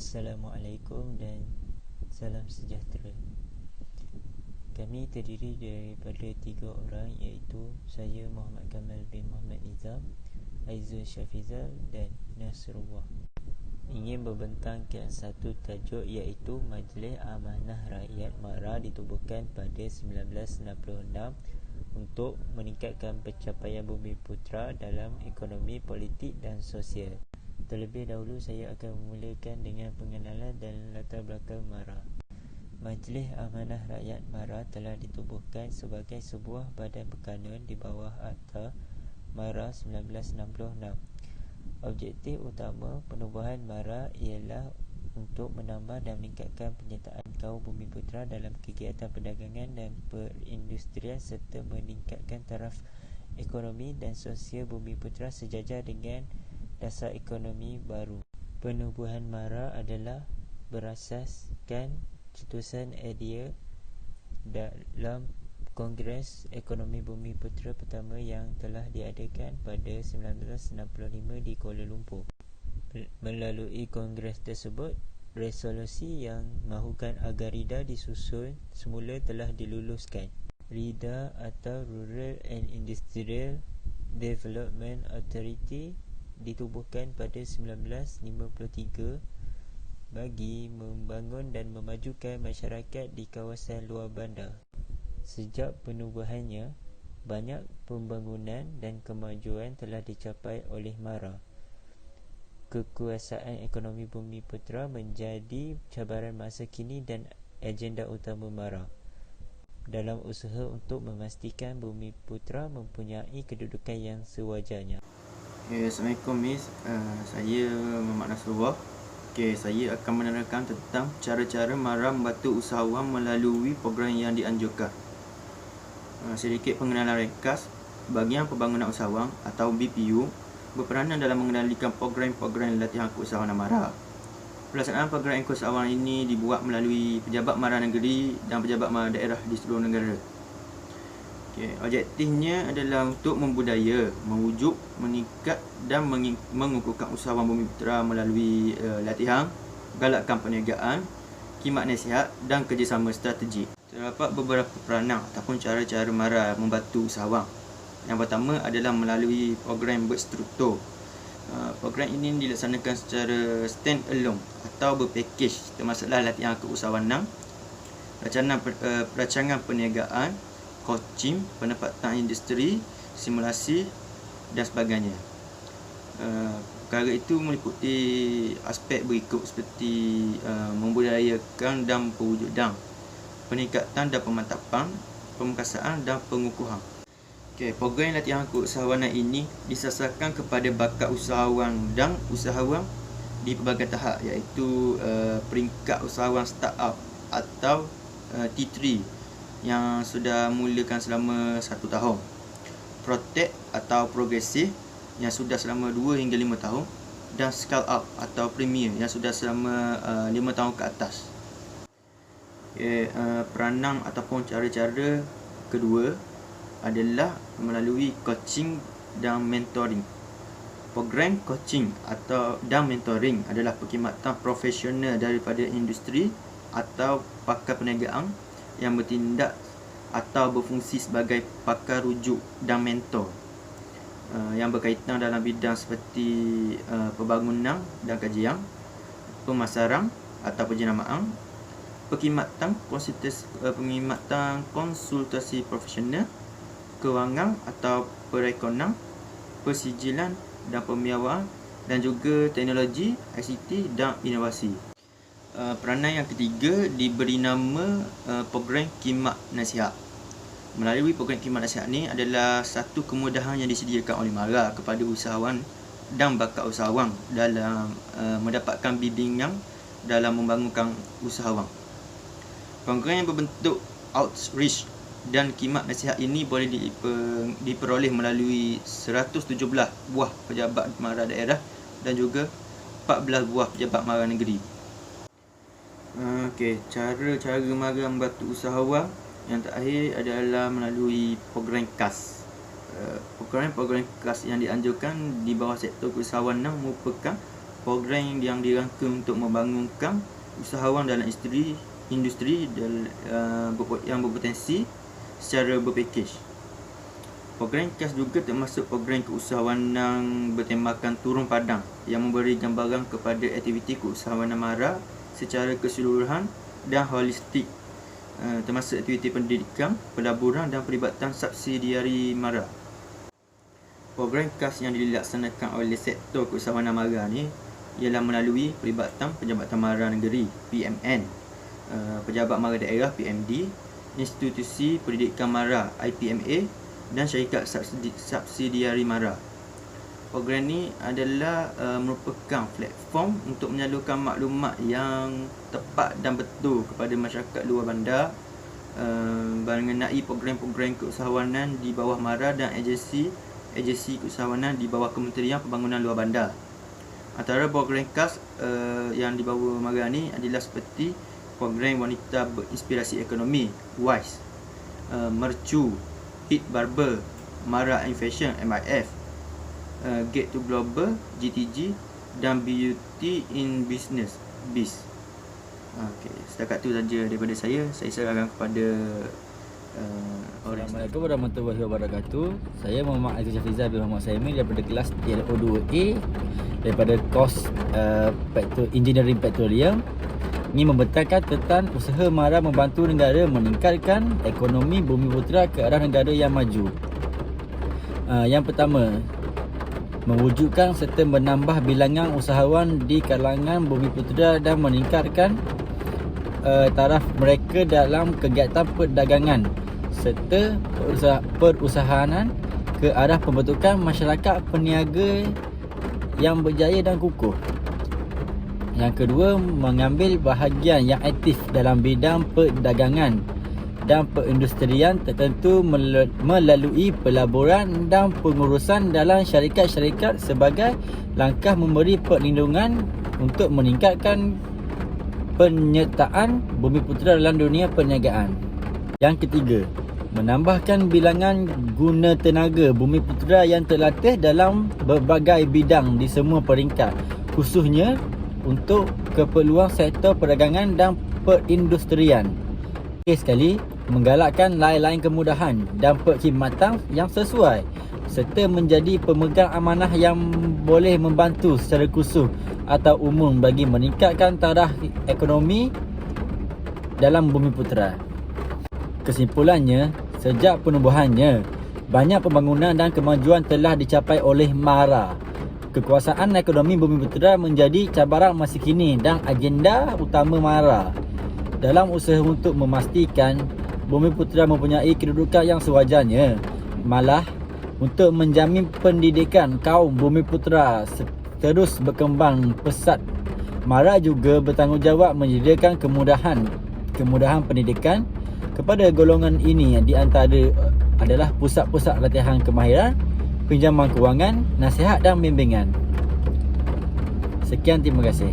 Assalamualaikum dan salam sejahtera. Kami terdiri daripada 3 orang, iaitu saya Muhammad Kamal bin Muhammad Nizam, Aizul Syafizal dan Nasrullah. Ingin membentangkan satu tajuk, iaitu Majlis Amanah Rakyat MARA ditubuhkan pada 1966 untuk meningkatkan pencapaian Bumiputera dalam ekonomi, politik dan sosial. Terlebih dahulu saya akan memulakan dengan pengenalan dan latar belakang MARA. Majlis Amanah Rakyat MARA telah ditubuhkan sebagai sebuah badan berkanun di bawah Akta MARA 1966. Objektif utama penubuhan MARA ialah untuk menambah dan meningkatkan penyertaan kaum Bumiputera dalam kegiatan perdagangan dan perindustrian serta meningkatkan taraf ekonomi dan sosial Bumiputera sejajar dengan dasar ekonomi baru. Penubuhan MARA adalah berasaskan cetusan idea dalam Kongres Ekonomi Bumiputera pertama yang telah diadakan pada 1965 di Kuala Lumpur. Melalui kongres tersebut, resolusi yang mahukan agar RIDA disusun semula telah diluluskan. RIDA atau Rural and Industrial Development Authority ditubuhkan pada 1953 bagi membangun dan memajukan masyarakat di kawasan luar bandar. Sejak penubuhannya, banyak pembangunan dan kemajuan telah dicapai oleh MARA. Kekuasaan ekonomi Bumiputera menjadi cabaran masa kini dan agenda utama MARA dalam usaha untuk memastikan Bumiputera mempunyai kedudukan yang sewajarnya. Assalamualaikum Miss, saya Muhammad Nasrullah. Saya akan menerangkan tentang cara-cara MARA membantu usahawan melalui program yang dianjurkan. Sedikit pengenalan ringkas. Bahagian Pembangunan Usahawan atau BPU berperanan dalam mengendalikan program-program latihan keusahawanan MARA. Pelaksanaan program keusahawanan ini dibuat melalui pejabat MARA negeri dan pejabat MARA daerah di seluruh negara. Objektifnya adalah untuk membudaya, mewujud, meningkat dan mengukuhkan usahawan Bumiputera melalui latihan, galakkan perniagaan, khidmat nasihat dan kerjasama strategik. Terdapat beberapa peranan ataupun cara-cara MARA membantu usahawan. Yang pertama adalah melalui program berstruktur. Program ini dilaksanakan secara stand alone atau berpakej, termasuklah latihan keusahawanan, perancangan perniagaan, coaching, penempatan industri, simulasi dan sebagainya. Perkara itu meliputi aspek berikut seperti membudayakan dan perwujudan, peningkatan dan pemantapan, pemekasaan dan pengukuhan. Program latihan keusahawanan ini disasarkan kepada bakat usahawan dan usahawan di pelbagai tahap, iaitu peringkat usahawan startup atau T3 yang sudah mulakan selama 1 tahun, Protect atau Progresif yang sudah selama 2 hingga 5 tahun, dan Scale Up atau Premier yang sudah selama 5 tahun ke atas. Peranan ataupun cara-cara kedua adalah melalui coaching dan mentoring. Program coaching dan mentoring adalah perkhidmatan profesional daripada industri atau pakar perniagaan yang bertindak atau berfungsi sebagai pakar rujuk dan mentor yang berkaitan dalam bidang seperti pembangunan dan kajian, pemasaran atau penjenamaan, perkhidmatan konsultasi profesional, kewangan atau perekonomian, persijilan dan pemiawaan, dan juga teknologi, ICT dan inovasi. Peranan yang ketiga diberi nama program khidmat nasihat. Melalui program khidmat nasihat ini adalah satu kemudahan yang disediakan oleh MARA kepada usahawan dan bakat usahawan dalam mendapatkan bimbingan dalam membangunkan usahawan. Program yang berbentuk outreach dan khidmat nasihat ini boleh diperoleh melalui 117 buah pejabat MARA daerah dan juga 14 buah pejabat MARA negeri. Cara-cara MARA membantu usahawan yang terakhir adalah melalui program KAS. Program KAS yang dianjurkan di bawah sektor keusahawanan merupakan program yang dirangka untuk membangunkan usahawan dalam industri yang berpotensi secara berpakej. Program KAS juga termasuk program keusahawanan bertemakan turun padang yang memberi gambaran kepada aktiviti keusahawanan MARA secara keseluruhan dan holistik, termasuk aktiviti pendidikan, pelaburan dan pelibatan subsidiari MARA. Program KAS yang dilaksanakan oleh sektor keusahawanan MARA ni ialah melalui pelibatan Penjabatan MARA Negeri PMN, Pejabat MARA Daerah PMD, Institusi Pendidikan MARA IPMA dan syarikat subsidiari MARA. Program ni adalah merupakan platform untuk menyalurkan maklumat yang tepat dan betul kepada masyarakat luar bandar mengenai program-program keusahawanan di bawah MARA dan agensi keusahawanan di bawah Kementerian Pembangunan Luar Bandar. Antara program KAS yang di bawah MARA ni adalah seperti program Wanita Berinspirasi Ekonomi WISE, Mercu, Hit Barber, MARA in Fashion MIF, Get to Global GTG dan Beauty in Business BIS. Okey, setakat tu saja daripada saya. Saya serahkan kepada Assalamualaikum warahmatullahi wabarakatuh. Saya Muhammad Aziz Syafizal bin Muhammad Saimi daripada kelas TLO2A daripada kos Engineering Petroleum. Ini membentangkan tentang usaha MARA membantu negara meningkatkan ekonomi Bumiputera ke arah negara yang maju. Yang pertama, mewujudkan serta menambah bilangan usahawan di kalangan Bumiputera dan meningkatkan taraf mereka dalam kegiatan perdagangan serta perusahaan ke arah pembentukan masyarakat peniaga yang berjaya dan kukuh. Yang kedua, mengambil bahagian yang aktif dalam bidang perdagangan dan perindustrian tertentu melalui pelaburan dan pengurusan dalam syarikat-syarikat sebagai langkah memberi perlindungan untuk meningkatkan penyertaan Bumiputera dalam dunia perniagaan. Yang ketiga, menambahkan bilangan guna tenaga Bumiputera yang terlatih dalam berbagai bidang di semua peringkat, khususnya untuk keperluan sektor perdagangan dan perindustrian. Sekali, menggalakkan lain-lain kemudahan dan perkhidmatan yang sesuai serta menjadi pemegang amanah yang boleh membantu secara khusus atau umum bagi meningkatkan taraf ekonomi dalam Bumiputera. Kesimpulannya, sejak penubuhannya, banyak pembangunan dan kemajuan telah dicapai oleh MARA. Kekuasaan ekonomi Bumiputera menjadi cabaran masa kini dan agenda utama MARA dalam usaha untuk memastikan Bumiputera mempunyai kedudukan yang sewajarnya. Malah, untuk menjamin pendidikan kaum Bumiputera terus berkembang pesat, MARA juga bertanggungjawab menyediakan kemudahan pendidikan kepada golongan ini. Di antara adalah pusat-pusat latihan kemahiran, pinjaman kewangan, nasihat dan bimbingan. Sekian, terima kasih.